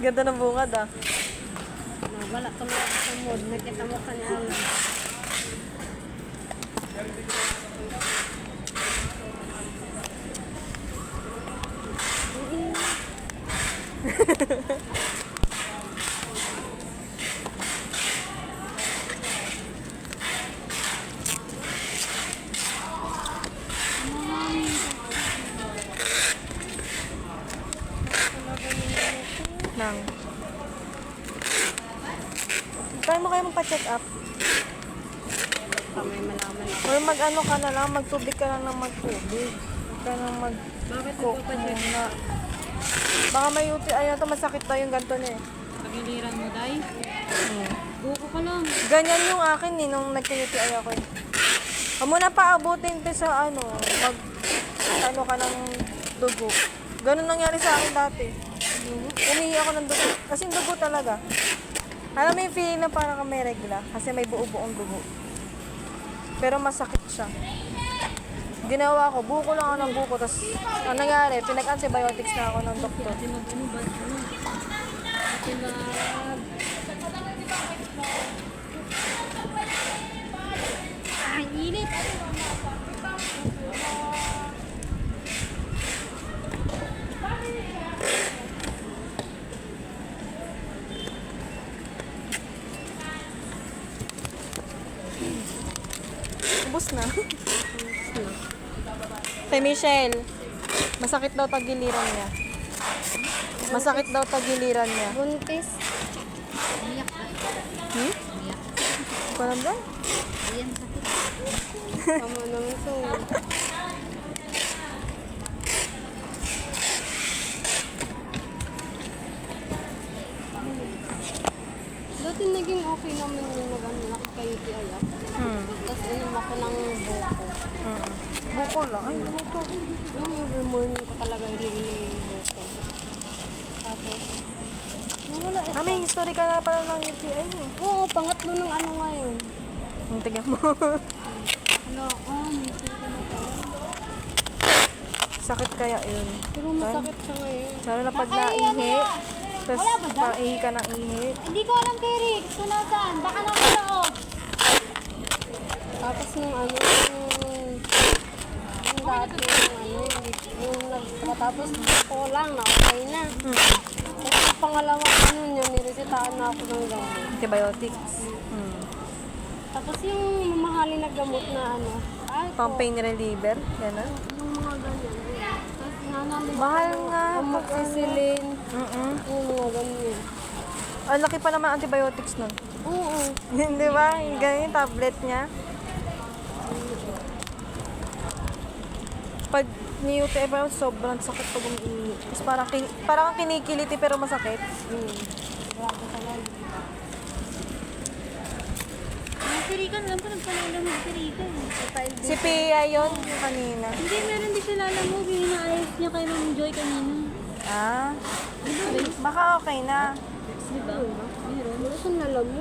Ganda ng bungad ah. Wala tuloy ako sa mood. Nakita mo ka ni Alan. Nang. Try mo kayo magpa-check up. May malaman ako. Or mag-ano ka na lang, magtubig ka lang ng magtubig. Huwag ka nang mag... Bakit Coke nagpapacheck? muna. Baka may UTI ito, masakit daw yung ganito niya eh. Pagiliran mo, Day? Buko ka lang. Ganyan yung akin eh, nung nagka-UTI ako eh. Huwag mo na paabutin ito sa ano, ano ka ng dugo. Ganun nangyari sa akin dati. Umihi ako ng dugo. Kasi yung dugo talaga. Alam mo yung feeling na parang may regla. Kasi may buo-buong dugo. Pero masakit siya. Ginawa ko, buko lang ako ng buko. Tapos, ang nangyari, pinag-antibiotics na ako ng doktor. Kasi mag-ano ba? Ano? Kasi Ay, init! Ubus na. Kay Michelle, masakit daw tagiliran niya. Masakit daw tagiliran niya. Buntis. Iyak ka. Hmm? Iyak. Hindi ko alam ba? Ayan, sakit. Tama naman ito. Dati naging okay naman yung nakaka-UTI ako. Tapos inom ako ng buko. Buko lang. Ay, buko. Yung every morning ko talaga iniinom yung buko. Tapos, nawala eh. May history ka na pala ng UTI mo. Oo, pangatlo ng ano ngayon. Ang tignan mo. Ano, may suka na pala. Sakit kaya yun. Pero masakit siya ngayon. Lalo na pag naihi. Tapos maihi ka ng ihi. Hindi ko alam kay Rick, kung nasaan. Baka nakaloob. Tapos nung ano, yung dati yung nagtatapos ko lang na okay na. Tapos yung pangalawa ano niya, niresetahan na ako ng gamot. Antibiotics. Tapos yung mamahalin na gamot na ano, Pang pain reliever. Yan na. yung mga ganyan. Tapos nanalo. Mahal nga. Amoxicillin. Yung mga ganyan. Ang laki pa naman antibiotics nun. Oo. Di ba? Yung ganyan yung tablet niya. Pag ni-UTI parang sobrang sakit pag umiihi. Tapos parang kang kinikiliti pero masakit. Grabe talaga. Si Rika, alam ko nagpanalamog si Rika. Si Pia yun kanina. Hindi, meron din siya lalamog. Yung inaayos niya kay Ma'am Joy kanina. Ah. Baka okay na. Di ba? Meron. Wala siyang lalamog.